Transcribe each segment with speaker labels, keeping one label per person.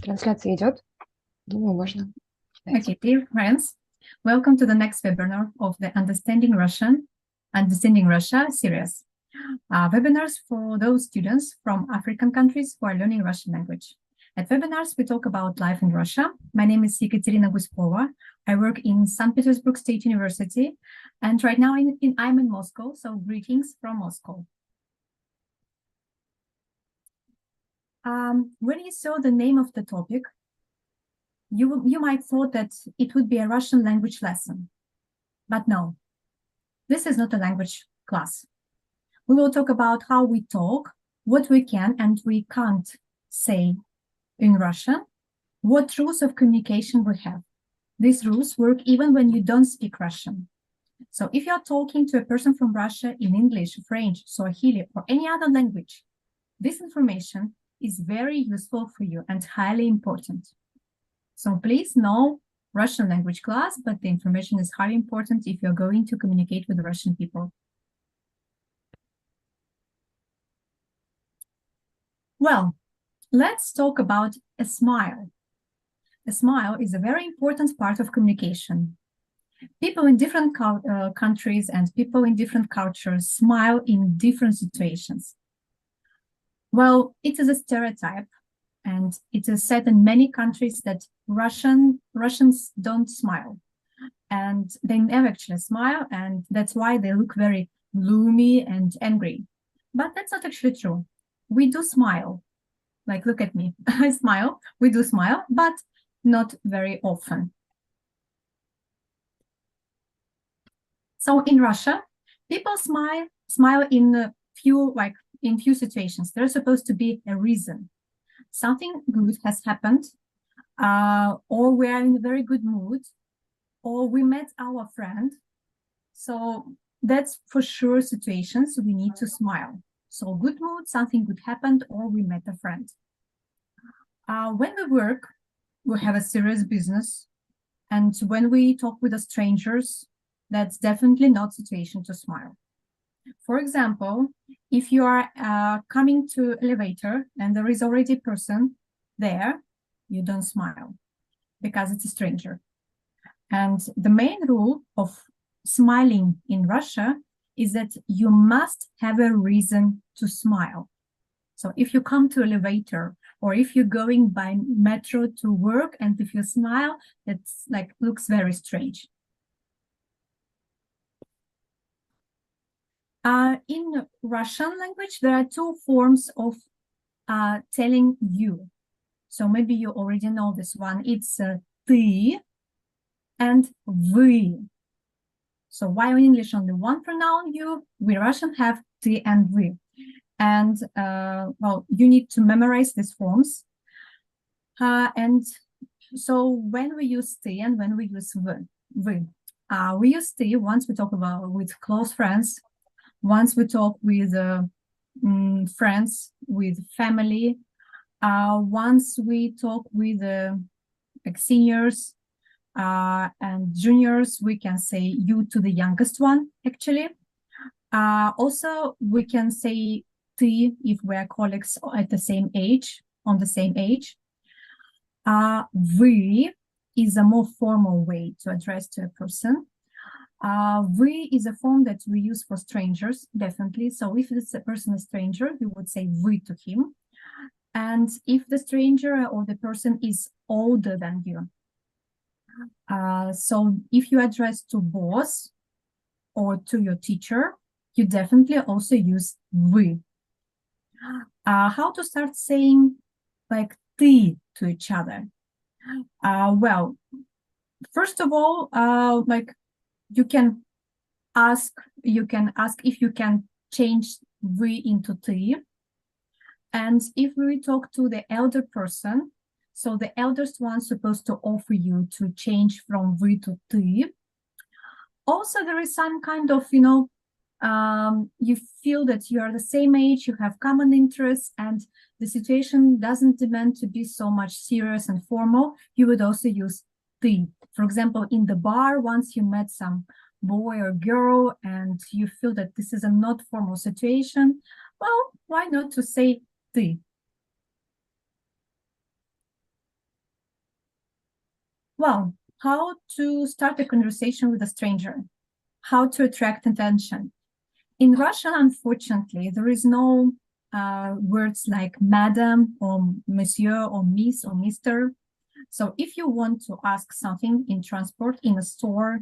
Speaker 1: Трансляция идет? Думаю, можно.
Speaker 2: Okay, dear friends, welcome to the next webinar of the Understanding Russia series. Webinars for those students from African countries who are learning Russian language. At webinars, we talk about life in Russia. My name is Ekaterina Guskova. I work in St. Petersburg State University, and right now I'm in Moscow, so greetings from Moscow. When you saw the name of the topic, you might thought that it would be a Russian language lesson, but no, this is not a language class. We will talk about how we talk, what we can and we can't say in Russian, what rules of communication we have. These rules work even when you don't speak Russian. So if you're talking to a person from Russia in English, French, Swahili, or any other language, this information is very useful for you and highly important. So please know Russian language class, but the information is highly important if you're going to communicate with Russian people. Well, let's talk about a smile. A smile is a very important part of communication. People in different countries and people in different cultures smile in different situations. Well, it is a stereotype, and it is said in many countries that Russians don't smile, and they never actually smile, and that's why they look very gloomy and angry. But that's not actually true. We do smile. Like, look at me. I smile. We do smile, but not very often. So in Russia, people smile in few situations. There's supposed to be a reason. Something good has happened, or we are in a very good mood, or we met our friend. So that's for sure situations we need to smile. So good mood, something good happened, or we met a friend. When we work, we have a serious business. And when we talk with the strangers, that's definitely not situation to smile. For example, if you are coming to elevator and there is already a person there, you don't smile because it's a stranger. And the main rule of smiling in Russia is that you must have a reason to smile. So if you come to elevator or if you're going by metro to work and if you smile, it's like looks very strange. In Russian language, there are two forms of telling you. So maybe you already know this one. It's ты and вы. So while in English only one pronoun you, we Russian have ты and вы. And well, you need to memorize these forms. And so when we use ты and when we use вы, we use ты once we talk about with close friends, once we talk with friends, with family, once we talk with like seniors and juniors, we can say you to the youngest one, actually. Also, we can say ты if we're colleagues at the same age, on the same age. Вы is a more formal way to address to a person. Вы is a form that we use for strangers, definitely. So if it's a person a stranger, you would say вы to him. And if the stranger or the person is older than you, so if you address to boss or to your teacher, you definitely also use вы. How to start saying like ты to each other? Well, first of all, like you can ask if you can change вы into ты. And if we talk to the elder person, so the eldest one supposed to offer you to change from вы to ты. Also, there is some kind of, you feel that you are the same age, you have common interests, and the situation doesn't demand to be so much serious and formal. You would also use ты. For example, in the bar, once you met some boy or girl and you feel that this is a not formal situation, well, why not to say ты? Well, how to start a conversation with a stranger, how to attract attention. In Russian, unfortunately, there is no words like madam or monsieur or miss or mister. So if you want to ask something in transport, in a store,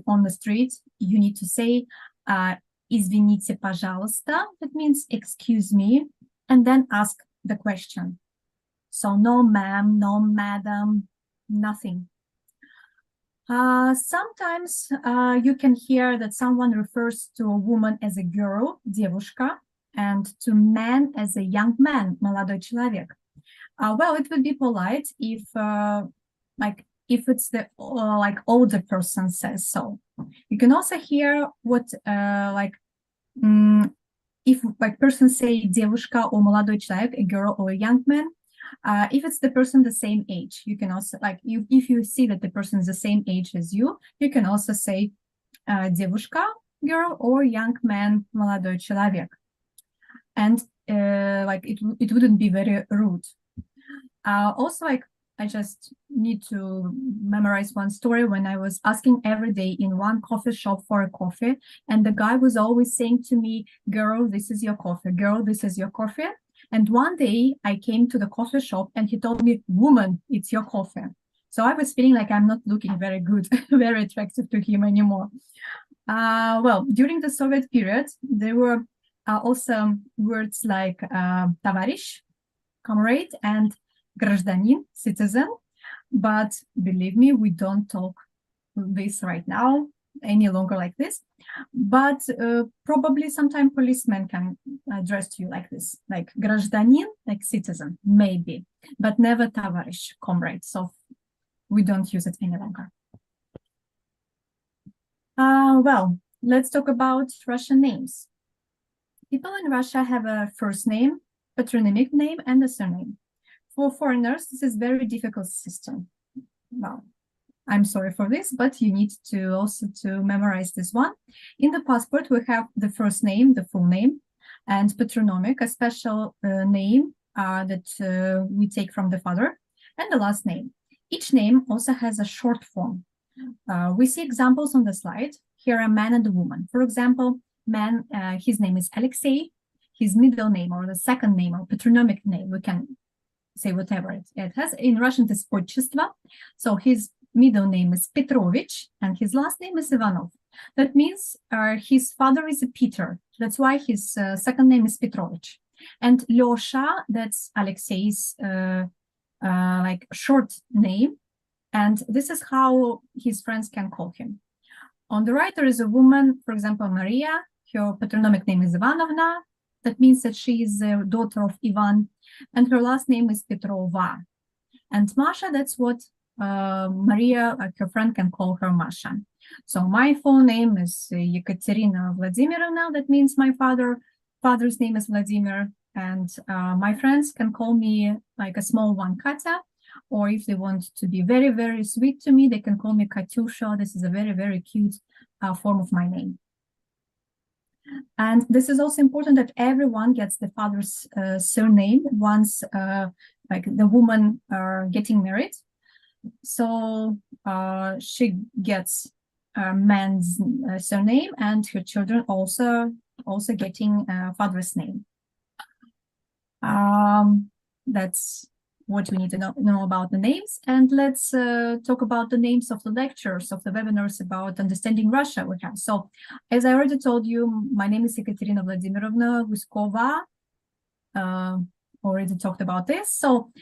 Speaker 2: on the street, you need to say извините, пожалуйста. That means excuse me, and then ask the question. So no ma'am, no madam, nothing. Sometimes you can hear that someone refers to a woman as a girl, девушка, and to man as a young man, молодой человек. Well, it would be polite if it's the older person says so. You can also hear what if person say девушка or молодой человек, a girl or a young man. If it's the person the same age, you can also if you see that the person is the same age as you can also say девушка, girl, or young man, молодой человек. And it wouldn't be very rude. Also, I just need to memorize one story when I was asking every day in one coffee shop for a coffee, and the guy was always saying to me, girl, this is your coffee, girl, this is your coffee. And one day I came to the coffee shop and he told me, woman, it's your coffee. So I was feeling like I'm not looking very good, very attractive to him anymore. Well, during the Soviet period, there were also words like товарищ, comrade, and гражданин, citizen. But believe me, we don't talk this right now any longer like this. But probably sometime policemen can address you like this, like гражданин, like citizen, maybe, but never товарищ, comrade. So we don't use it any longer. Well, let's talk about Russian names. People in Russia have a first name, patronymic name, and a surname. For foreigners, this is very difficult system. Well, I'm sorry for this, but you need to also to memorize this one. In the passport, we have the first name, the full name, and patronymic, a special name that we take from the father, and the last name. Each name also has a short form. We see examples on the slide. Here are a man and a woman. For example, man, his name is Alexei. His middle name or the second name or patronymic name, we can say whatever it has. In Russian, it is отчество. So his middle name is Petrovich and his last name is Ivanov. That means his father is a Peter. That's why his second name is Petrovich. And Lyosha, that's Alexei's short name. And this is how his friends can call him. On the right, there is a woman, for example, Maria. Her patronymic name is Ivanovna. That means that she is the daughter of Ivan. And her last name is Petrova. And Masha, that's what Maria, her friend, can call her Masha. So my full name is Ekaterina Vladimirovna. That means my father's name is Vladimir. And my friends can call me like a small one, Katya. Or if they want to be very, very sweet to me, they can call me Katyusha. This is a very, very cute form of my name. And this is also important that everyone gets the father's surname once the woman are getting married. So she gets man's surname and her children also getting father's name. That's what we need to know about the names. And let's talk about the names of the lectures, of the webinars about understanding Russia we have. So as I already told you, my name is Ekaterina Vladimirovna Guskova. Already talked about this. So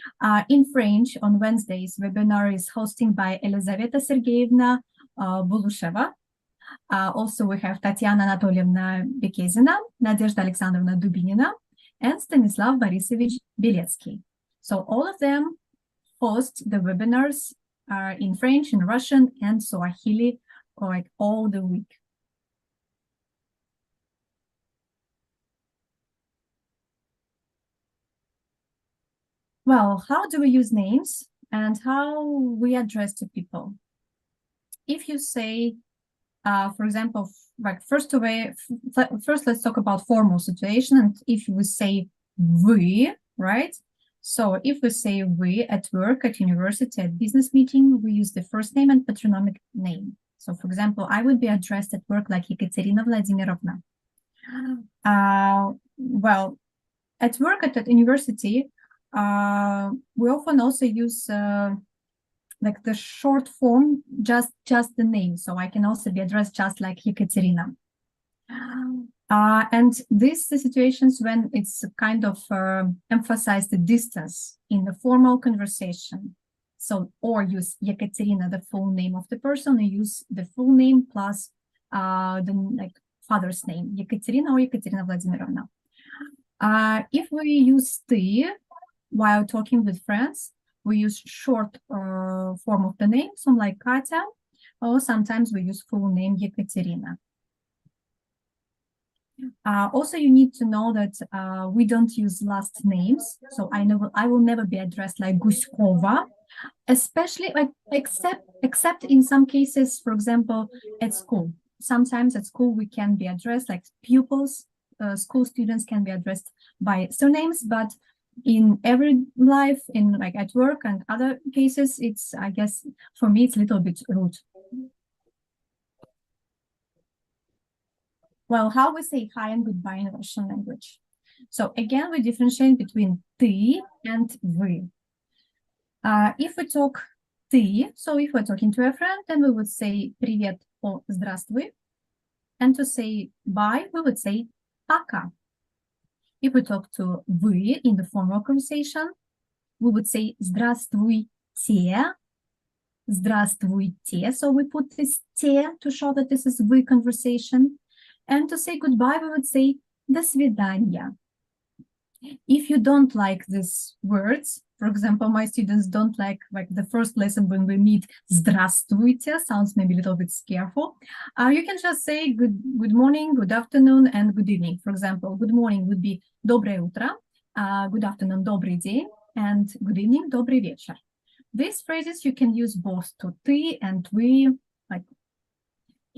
Speaker 2: in French, on Wednesdays, webinar is hosting by Elizaveta Sergeyevna Bulusheva. Also, we have Tatiana Anatolievna Bekezina, Nadezhda Alexandrovna Dubinina, and Stanislav Borisovich Beletsky. So all of them host the webinars in French, in Russian, and Swahili like all the week. Well, how do we use names and how we address to people? If you say, for example, like first let's talk about formal situation. And if we say вы, right? So if we say we at work, at university, at business meeting, we use the first name and patronymic name. So for example, I would be addressed at work like Ekaterina Vladimirovna. Well, at work at university, we often also use like the short form, just the name. So I can also be addressed just like Ekaterina. And these the situations when it's kind of emphasize the distance in the formal conversation. So, or use Yekaterina, the full name of the person, or use the full name plus the like father's name, Yekaterina or Yekaterina Vladimirovna. If we use ты while talking with friends, we use short form of the name, some like Katya, or sometimes we use full name Yekaterina. Also, you need to know that we don't use last names. So I will never be addressed like Guskova, especially like except in some cases, for example, at school. Sometimes at school we can be addressed like pupils, school students can be addressed by surnames, but in every life, in like at work and other cases, it's, I guess, for me, it's a little bit rude. Well, how we say hi and goodbye in Russian language? So again, we differentiate between ты and вы. If we talk ты, so if we're talking to a friend, then we would say привет or здравствуй. And to say bye, we would say пока. If we talk to вы in the formal conversation, we would say здравствуйте, здравствуйте. So we put this те to show that this is вы conversation. And to say goodbye, we would say до свидания. If you don't like these words, for example, my students don't like the first lesson when we meet здравствуйте, sounds maybe a little bit scareful. You can just say good morning, good afternoon, and good evening. For example, good morning would be доброе утро, good afternoon, добрый день, and good evening, добрый вечер. These phrases you can use both to ты and we, like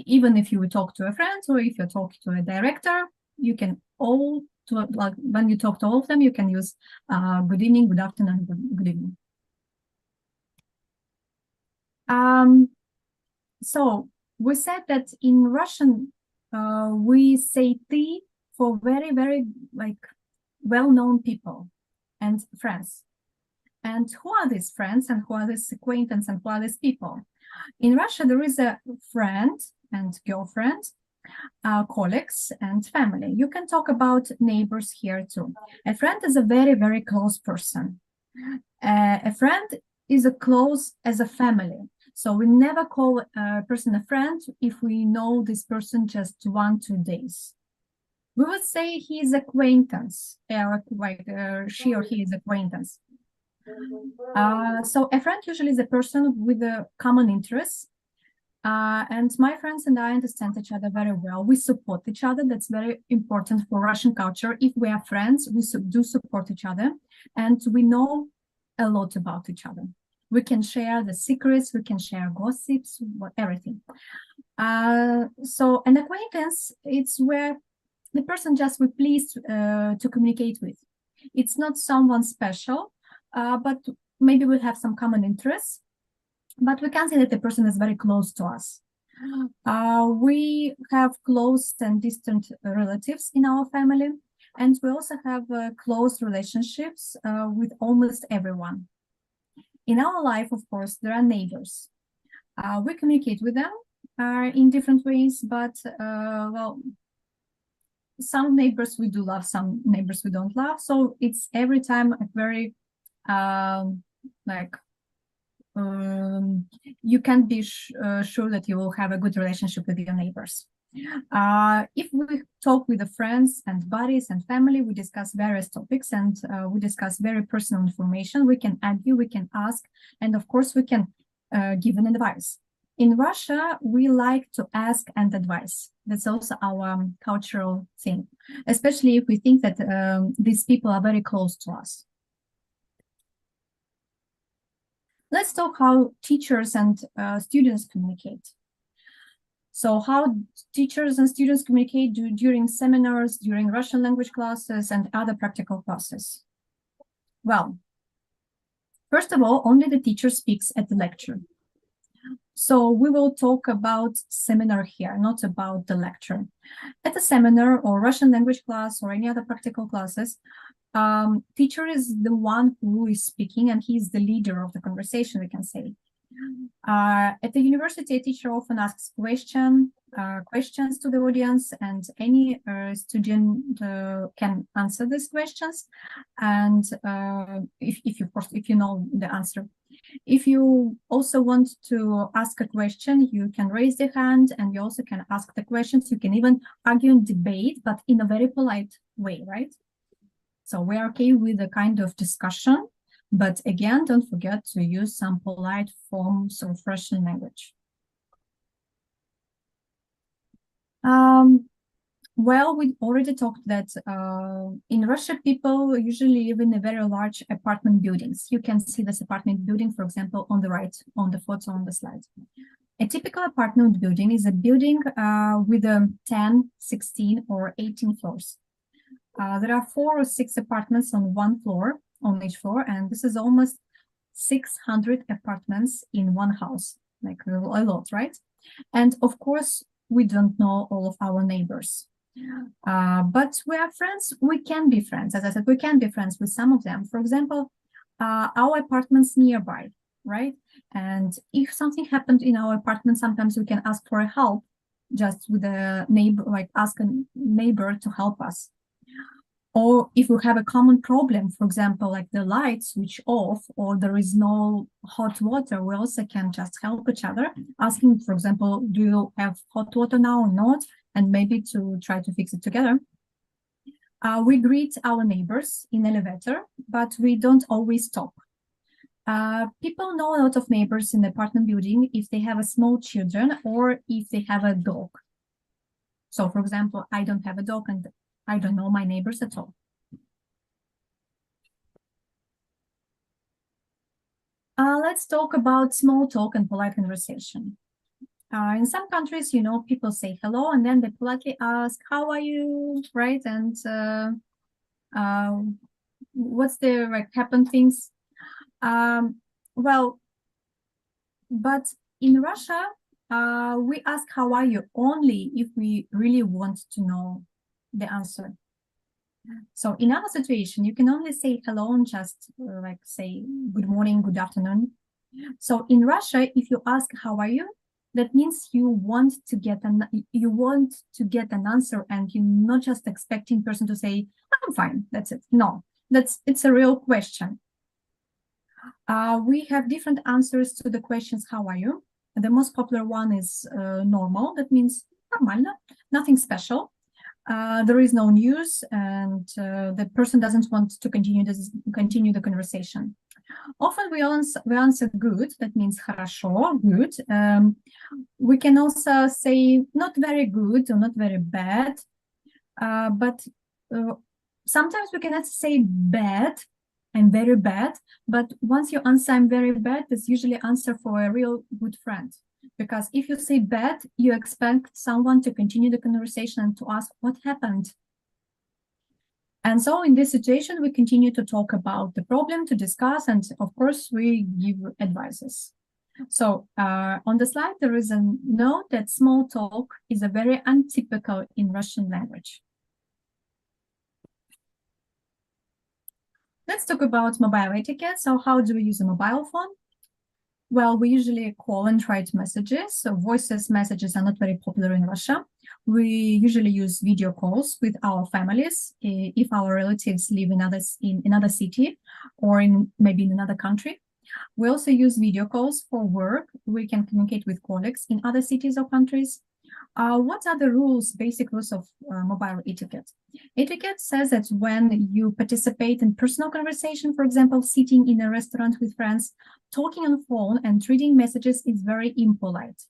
Speaker 2: even if you talk to a friend or if you talk to a director, you can all like when you talk to all of them, you can use good evening, good afternoon, good evening. So we said that in Russian we say ты for very, very like well-known people and friends. And who are these friends and who are these acquaintances and who are these people? In Russia, there is a friend and girlfriend, colleagues and family. You can talk about neighbors here too. A friend is a very, very close person. A friend is as close as a family. So we never call a person a friend if we know this person just 1-2 days. We would say he is acquaintance, like she or he is acquaintance. So a friend usually is a person with a common interest. And my friends and I understand each other very well. We support each other. That's very important for Russian culture. If we are friends, we do support each other, and we know a lot about each other. We can share the secrets, we can share gossips, everything. So an acquaintance, it's where the person just we're pleased to communicate with. It's not someone special, but maybe we have some common interests. But we can say that the person is very close to us. We have close and distant relatives in our family, and we also have close relationships with almost everyone. In our life, of course, there are neighbors. We communicate with them in different ways, but well, some neighbors we do love, some neighbors we don't love. So it's every time a very you can be sure that you will have a good relationship with your neighbors. If we talk with the friends and buddies and family, we discuss various topics and we discuss very personal information. We can argue, we can ask, and of course we can give an advice. In Russia, we like to ask and advise. That's also our cultural thing, especially if we think that these people are very close to us. Let's talk how teachers and students communicate. So how teachers and students communicate during seminars, during Russian language classes, and other practical classes. Well, First of all, only the teacher speaks at the lecture. So we will talk about seminar here, not about the lecture. At a seminar or Russian language class or any other practical classes, teacher is the one who is speaking and he's the leader of the conversation, we can say. At the university, a teacher often asks questions to the audience, and any student can answer these questions. And if you know the answer. If you also want to ask a question, you can raise the hand and you also can ask the questions. You can even argue and debate, but in a very polite way, right? So we are okay with the kind of discussion, but again, don't forget to use some polite forms of Russian language. Well, we already talked that in Russia, people usually live in a very large apartment buildings. You can see this apartment building, for example, on the right, on the photo on the slide. A typical apartment building is a building with 10, 16, or 18 floors. There are 4 or 6 apartments on one floor, on each floor, and this is almost 600 apartments in one house, like a lot, right? And of course, we don't know all of our neighbors. But we are friends, we can be friends. As I said, we can be friends with some of them. For example, our apartments nearby, right? And if something happened in our apartment, sometimes we can ask for help just with a neighbor, like ask a neighbor to help us. Or if we have a common problem, for example, like the lights switch off or there is no hot water, we also can just help each other, asking, for example, do you have hot water now or not? And maybe to try to fix it together. We greet our neighbors in elevator, but we don't always stop. People know a lot of neighbors in the apartment building if they have a small children or if they have a dog. So, for example, I don't have a dog and I don't know my neighbors at all. Let's talk about small talk and polite conversation. In some countries, you know, people say hello and then they politely ask, how are you, right? And what's the like happen things? Well, but in Russia, we ask how are you only if we really want to know the answer. So in other situation, you can only say hello and just like say good morning, good afternoon. So in Russia, if you ask how are you, that means you want to get an answer, and you're not just expecting person to say I'm fine. That's it. No, it's a real question. We have different answers to the questions how are you. The most popular one is normal. That means нормально, nothing special. There is no news, and the person doesn't want to continue the conversation. Often we answer good, that means хорошо, good. We can also say not very good or not very bad, but sometimes we cannot say bad, I'm very bad, but once you answer I'm very bad, that's usually answer for a real good friend. Because if you say bad, you expect someone to continue the conversation and to ask what happened. And so in this situation, we continue to talk about the problem, to discuss, and of course, we give advices. So on the slide, there is a note that small talk is a very untypical in Russian language. Let's talk about mobile etiquette. So how do we use a mobile phone? Well, we usually call and write messages. So voices messages are not very popular in Russia. We usually use video calls with our families if our relatives live in another city or maybe in another country. We also use video calls for work. We can communicate with colleagues in other cities or countries. What are the rules, basic rules of mobile etiquette? Etiquette says that when you participate in personal conversation, for example, sitting in a restaurant with friends, talking on the phone and reading messages is very impolite.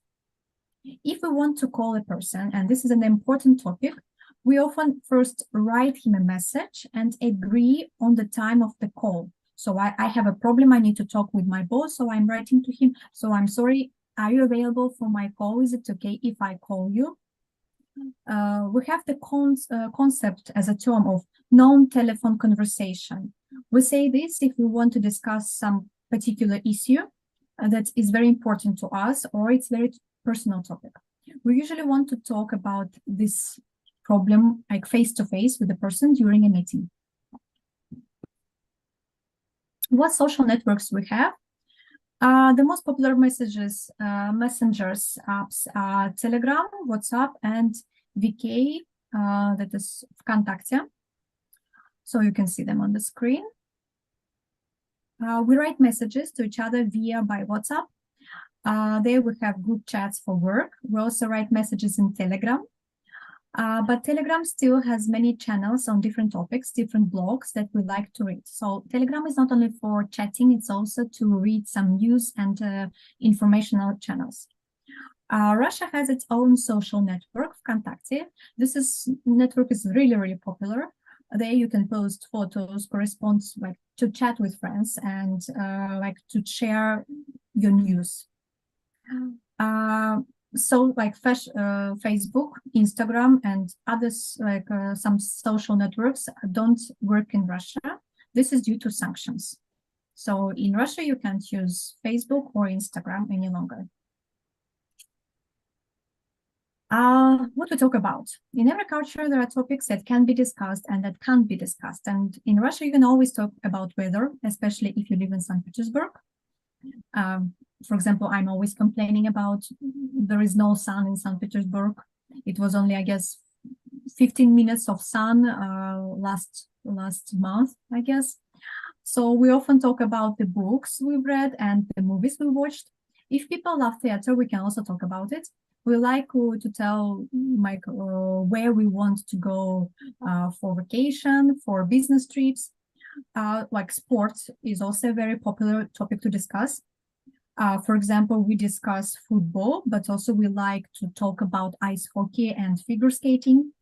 Speaker 2: If we want to call a person, and this is an important topic, we often first write him a message and agree on the time of the call. So I have a problem, I need to talk with my boss, so I'm writing to him, so I'm sorry, are you available for my call? Is it okay if I call you? We have the concept as a term of non-telephone conversation. We say this if we want to discuss some particular issue that is very important to us, or it's very personal topic. We usually want to talk about this problem like face to face with the person during a meeting. What social networks we have? The most popular messengers apps are Telegram, WhatsApp, and VK, that is Vkontakte. So you can see them on the screen. We write messages to each other by WhatsApp. There we have group chats for work. We also write messages in Telegram. But Telegram still has many channels on different topics, different blogs that we like to read. So Telegram is not only for chatting, it's also to read some news and informational channels. Russia has its own social network, Vkontakte. This network is really, really popular. There you can post photos, correspond, like to chat with friends and like to share your news. So like Facebook, Instagram, and others like some social networks don't work in Russia. This is due to sanctions. So in Russia, you can't use Facebook or Instagram any longer. What we talk about. In every culture, there are topics that can be discussed and that can't be discussed. And in Russia, you can always talk about weather, especially if you live in St. Petersburg. For example, I'm always complaining about there is no sun in St. Petersburg. It was only, I guess, 15 minutes of sun last month, I guess. So we often talk about the books we've read and the movies we watched. If people love theater, we can also talk about it. We like to tell like where we want to go for vacation, for business trips. Like sports is also a very popular topic to discuss. For example, we discuss football, but also we like to talk about ice hockey and figure skating.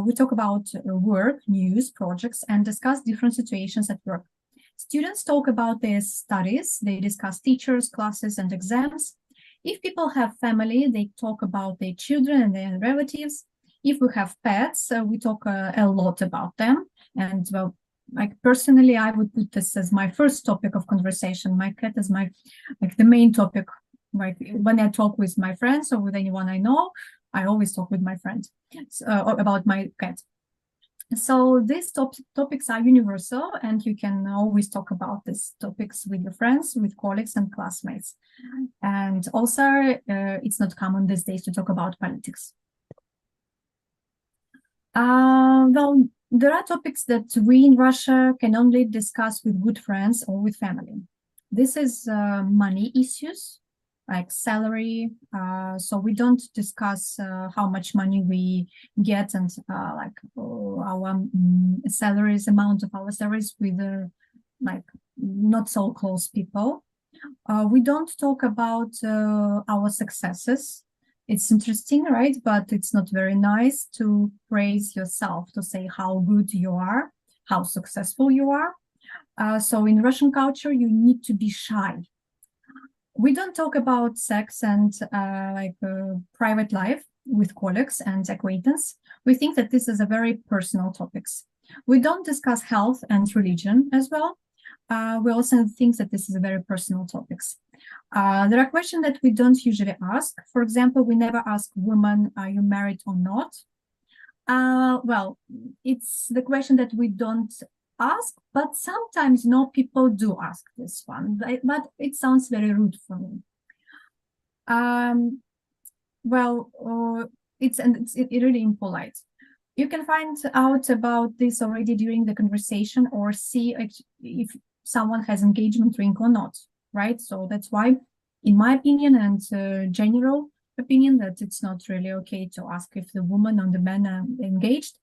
Speaker 2: We talk about work, news, projects, and discuss different situations at work. Students talk about their studies. They discuss teachers, classes, and exams. If people have family, they talk about their children and their relatives. If we have pets, we talk a lot about them. And well, like personally, I would put this as my first topic of conversation. My cat is the main topic. Like when I talk with my friends or with anyone I know, I always talk with my friend about my cat. So these topics are universal, and you can always talk about these topics with your friends, with colleagues and classmates. And also, it's not common these days to talk about politics. Well, there are topics that we in Russia can only discuss with good friends or with family. This is money issues, like salary. So we don't discuss how much money we get and like our salaries, amount of our salaries with like not so close people. We don't talk about our successes. It's interesting, right? But it's not very nice to praise yourself, to say how good you are, how successful you are. So in Russian culture, you need to be shy. We don't talk about sex and private life with colleagues and acquaintance. We think that this is a very personal topics. We don't discuss health and religion as well. We also think that this is a very personal topics. There are questions that we don't usually ask. For example, we never ask women, are you married or not? Well, it's the question that we don't ask, but sometimes people do ask this one, but it sounds very rude for me. It's really impolite. You can find out about this already during the conversation or see if someone has engagement ring or not, right? So that's why, in my opinion and general opinion, that it's not really okay to ask if the woman or the man are engaged.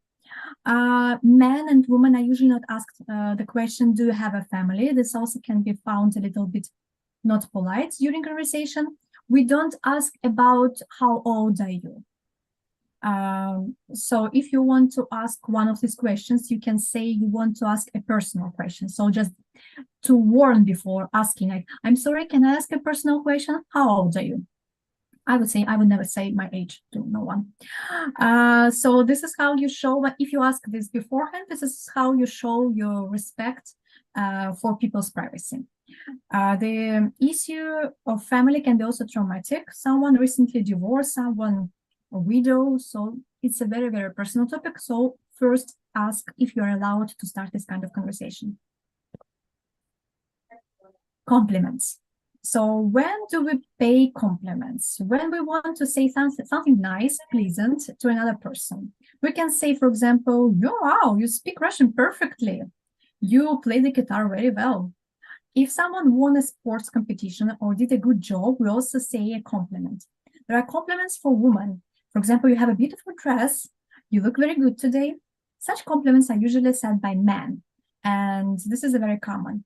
Speaker 2: Men and women are usually not asked the question, do you have a family? This also can be found a little bit not polite during conversation. We don't ask about how old are you. So if you want to ask one of these questions, you can say you want to ask a personal question. So just to warn before asking, like, I'm sorry, can I ask a personal question? How old are you? I would never say my age to no one. So this is how you show, if you ask this beforehand, this is how you show your respect for people's privacy. The issue of family can be also traumatic. Someone recently divorced, someone a widow, so it's a very, very personal topic. So first ask if you're allowed to start this kind of conversation. Compliments. So when do we pay compliments? When we want to say something nice, pleasant to another person. We can say, for example, "Oh, wow, you speak Russian perfectly. You play the guitar very well." If someone won a sports competition or did a good job, we also say a compliment. There are compliments for women. For example, you have a beautiful dress, you look very good today. Such compliments are usually said by men, and this is a very common.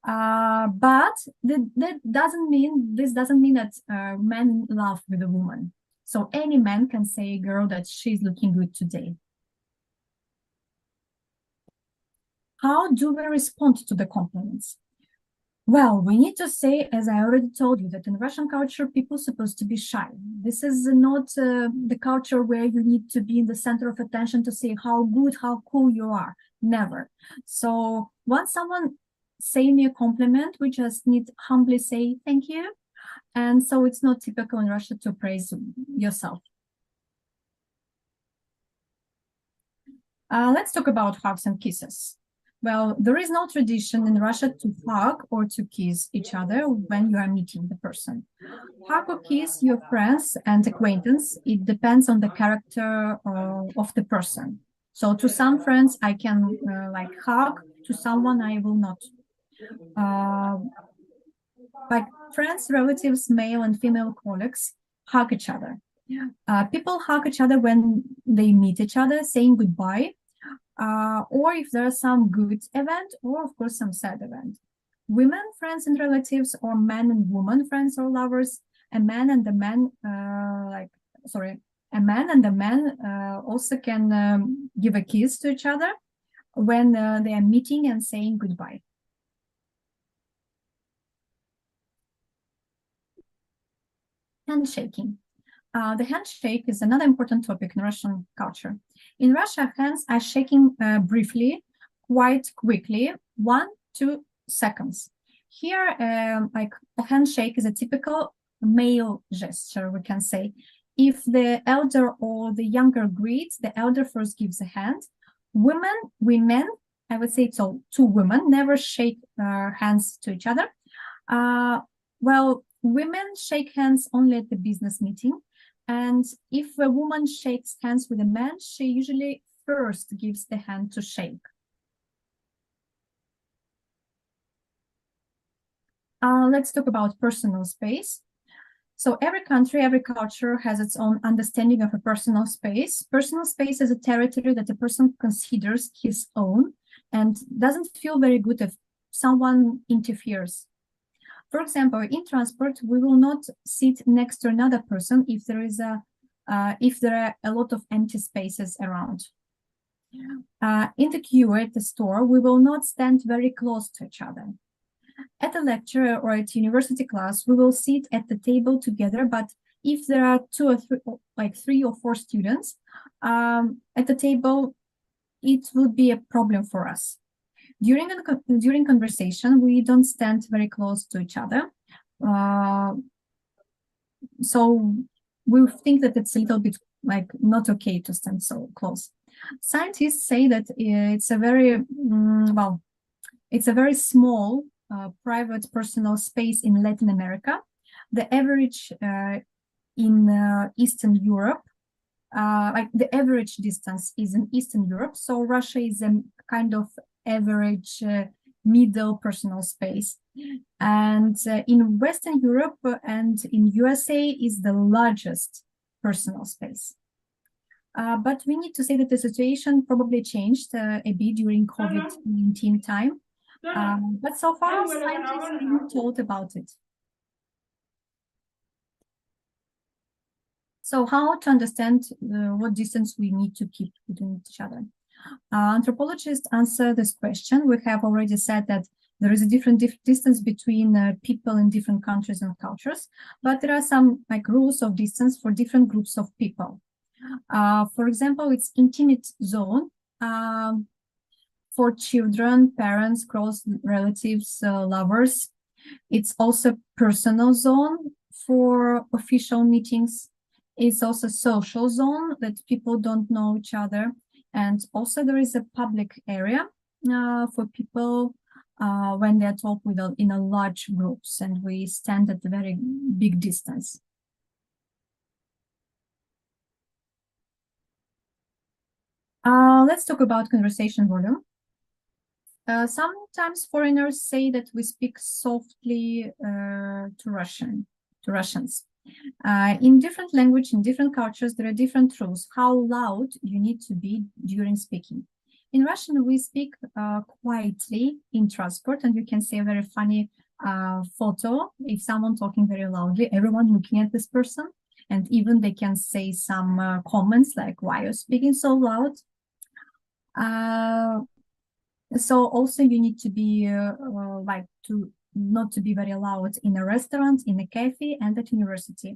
Speaker 2: But this doesn't mean that men love with a woman. So any man can say a girl that she's looking good today. How do we respond to the compliments? Well, we need to say, as I already told you, that in Russian culture, people are supposed to be shy. This is not the culture where you need to be in the center of attention to say how good, how cool you are. Never. So once someone say me a compliment, we just need humbly say thank you. And so it's not typical in Russia to praise yourself. Let's talk about hugs and kisses. Well, there is no tradition in Russia to hug or to kiss each other when you are meeting the person. Hug or kiss your friends and acquaintance, it depends on the character of the person. So to some friends, I can like hug, to someone I will not. Like friends, relatives, male and female colleagues hug each other. People hug each other when they meet each other, saying goodbye. Or if there's some good event, or of course some sad event. Women, friends and relatives, or men and women, friends or lovers, a man and a man, also can give a kiss to each other when they are meeting and saying goodbye. Handshaking. The handshake is another important topic in Russian culture. In Russia, hands are shaking briefly, quite quickly, 1-2 seconds. Here, like a handshake is a typical male gesture, we can say. If the elder or the younger greets, the elder first gives a hand. Women, I would say so, two women never shake hands to each other. Well, women shake hands only at the business meeting. And if a woman shakes hands with a man, she usually first gives the hand to shake. Let's talk about personal space. So every country, every culture has its own understanding of a personal space. Personal space is a territory that a person considers his own and doesn't feel very good if someone interferes. For example, in transport, we will not sit next to another person if there are a lot of empty spaces around. In the queue at the store, we will not stand very close to each other. At a lecture or at university class, we will sit at the table together, but if there are three or four students at the table, it would be a problem for us. During conversation, we don't stand very close to each other. So we think that it's a little bit like not okay to stand so close. Scientists say that it's a very, it's a very small private personal space in Latin America. The average in Eastern Europe, like the average distance is in Eastern Europe. So Russia is a kind of average middle personal space. And in Western Europe and in USA is the largest personal space. But we need to say that the situation probably changed a bit during COVID-19 time. But so far, scientists haven't told about it. So how to understand what distance we need to keep between each other? Anthropologists answer this question. We have already said that there is a different distance between people in different countries and cultures, but there are some like rules of distance for different groups of people. For example, it's intimate zone. for children, parents, close relatives, lovers. It's also personal zone for official meetings. It's also social zone that people don't know each other. And also there is a public area for people when they talk in a large groups, and we stand at a very big distance. Let's talk about conversation volume. Sometimes foreigners say that we speak softly to Russians. In different language, in different cultures, there are different rules how loud you need to be during speaking. In Russian, we speak quietly in transport, and you can see a very funny photo. If someone talking very loudly, everyone looking at this person, and even they can say some comments like, "Why are you speaking so loud?" So also you need to be not to be very loud in a restaurant, in a cafe, and at university.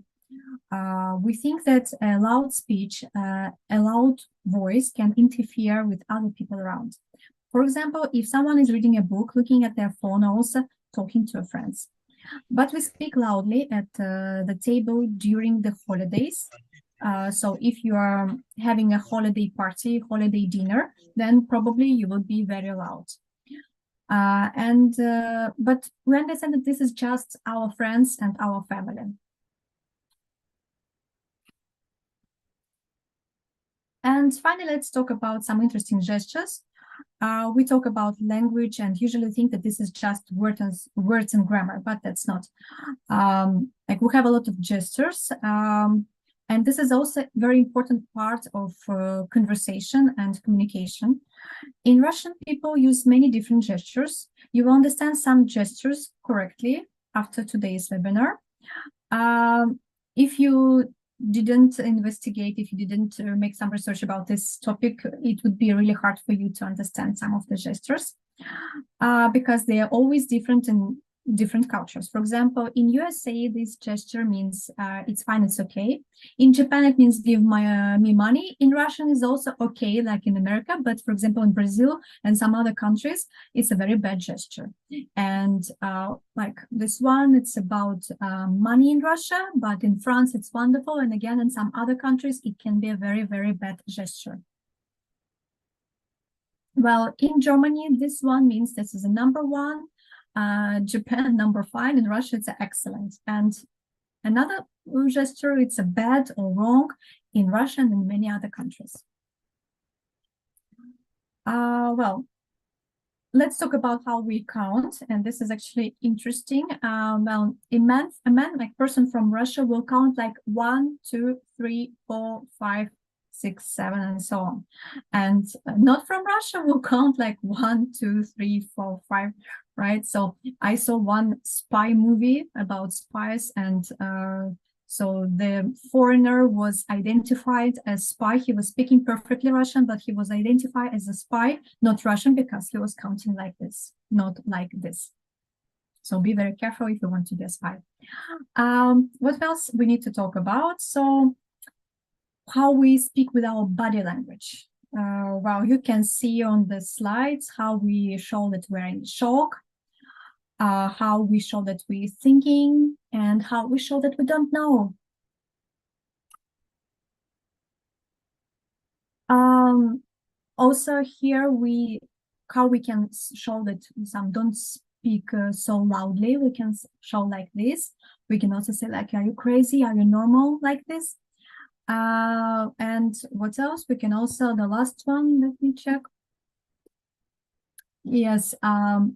Speaker 2: We think that a loud speech, a loud voice can interfere with other people around. For example, if someone is reading a book, looking at their phone, or also talking to friends. But we speak loudly at the table during the holidays. So if you are having a holiday party, holiday dinner, then probably you will be very loud. But we understand that this is just our friends and our family. And finally, let's talk about some interesting gestures. We talk about language and usually think that this is just words and grammar, but that's not. Like we have a lot of gestures, and this is also a very important part of conversation and communication. In Russian, people use many different gestures. You will understand some gestures correctly after today's webinar. If you didn't investigate, if you didn't make some research about this topic, it would be really hard for you to understand some of the gestures because they are always different in different cultures. For example, in USA, this gesture means it's fine, it's okay. In Japan, it means give me money. In Russian, is also okay, like in America. But for example, in Brazil and some other countries, it's a very bad gesture. And like this one, it's about money in Russia, but in France, it's wonderful. And again, in some other countries, it can be a very, very bad gesture. Well, in Germany, this one means this is a number one. Japan number 5, in Russia it's excellent, and another gesture it's a bad or wrong in Russia and in many other countries. Well, let's talk about how we count, and this is actually interesting. Well, a man, like person from Russia will count like 1, 2, 3, 4, 5, 6, 7, and so on. And not from Russia will count like 1, 2, 3, 4, 5, right? So I saw one spy movie about spies, and so the foreigner was identified as spy. He was speaking perfectly Russian, but he was identified as a spy, not Russian, because he was counting like this, not like this. So be very careful if you want to be a spy. What else we need to talk about? So how we speak with our body language. Well, you can see on the slides how we show that we're in shock, how we show that we're thinking, and how we show that we don't know. Also here how we can show that some don't speak so loudly. We can show like this. We can also say like, are you crazy? Are you normal like this? And what else? We can also, the last one, let me check. Yes,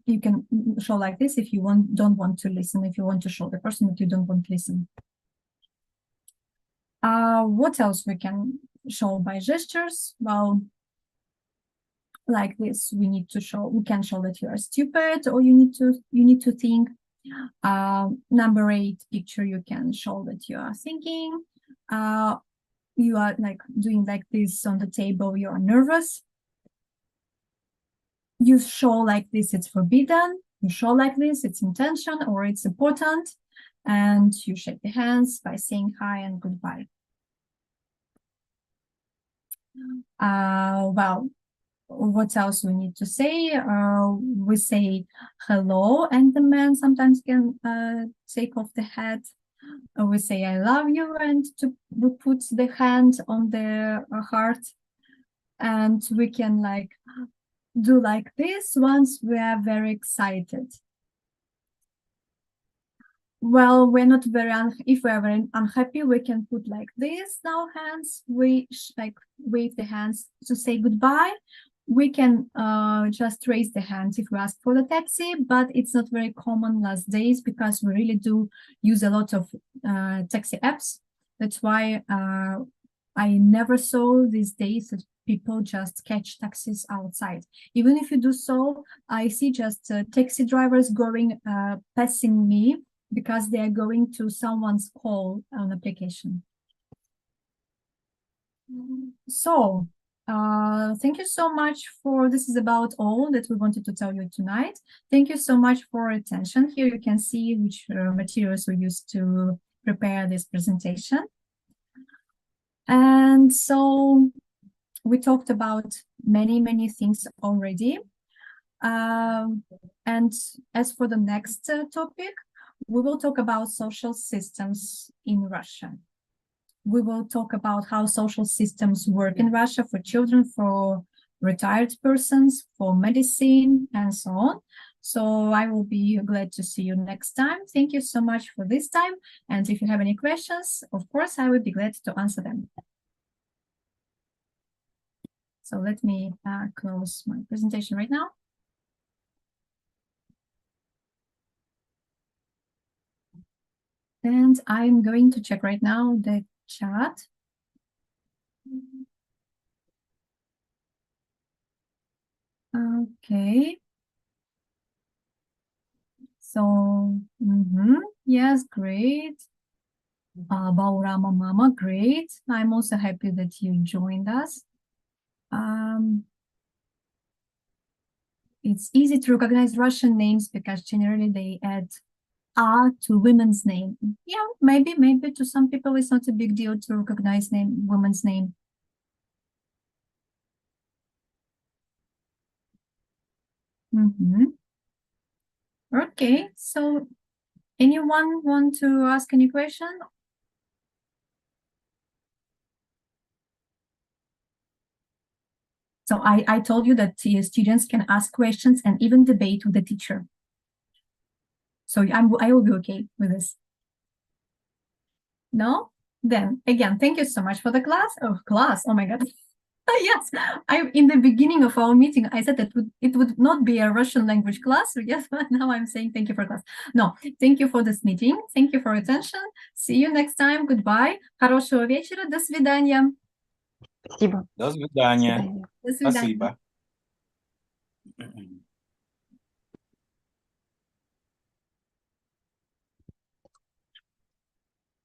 Speaker 2: you can show like this if you don't want to listen, if you want to show the person that you don't want to listen. What else we can show by gestures? Well, like this, we can show that you are stupid, or you need to think. Number 8 picture, you can show that you are thinking. You are like doing like this on the table, you are nervous. You show like this, it's forbidden. You show like this, it's intention or it's important. And you shake the hands by saying hi and goodbye. Well, what else we need to say? We say hello, and the man sometimes can take off the hat. We say I love you, and we put the hand on the heart, and we can like do like this once we are very excited. Well, we're not very if we're very unhappy, we can put like this our hands. We like wave the hands to say goodbye. We can just raise the hands if we ask for the taxi, but it's not very common last days because we really do use a lot of taxi apps. That's why I never saw these days that people just catch taxis outside. Even if you do so, I see just taxi drivers going passing me because they are going to someone's call on application. So thank you so much for this is about all that we wanted to tell you tonight. Thank you so much for attention. Here you can see which materials we used to prepare this presentation. And so we talked about many things already. And as for the next topic, we will talk about social systems in Russia. We will talk about how social systems work in Russia for children, for retired persons, for medicine, and so on. So I will be glad to see you next time. Thank you so much for this time. And if you have any questions, of course, I will be glad to answer them. So let me close my presentation right now. And I'm going to check right now the chat. Okay. So, yes, great. Baurama Mama, great. I'm also happy that you joined us. It's easy to recognize Russian names because generally they add "a" to women's name. Yeah, maybe to some people it's not a big deal to recognize women's name. Okay, so anyone want to ask any question? So I told you that students can ask questions and even debate with the teacher. So I will be okay with this. No? Then again, thank you so much for the class. Oh my God. Yes, in the beginning of our meeting, I said that it would not be a Russian language class. Yes, but now I'm saying thank you for class. No, thank you for this meeting. Thank you for attention. See you next time. Goodbye. Хорошего вечера. До свидания.
Speaker 1: Спасибо.
Speaker 3: До свидания.
Speaker 1: До свидания.
Speaker 2: До свидания.
Speaker 3: Спасибо.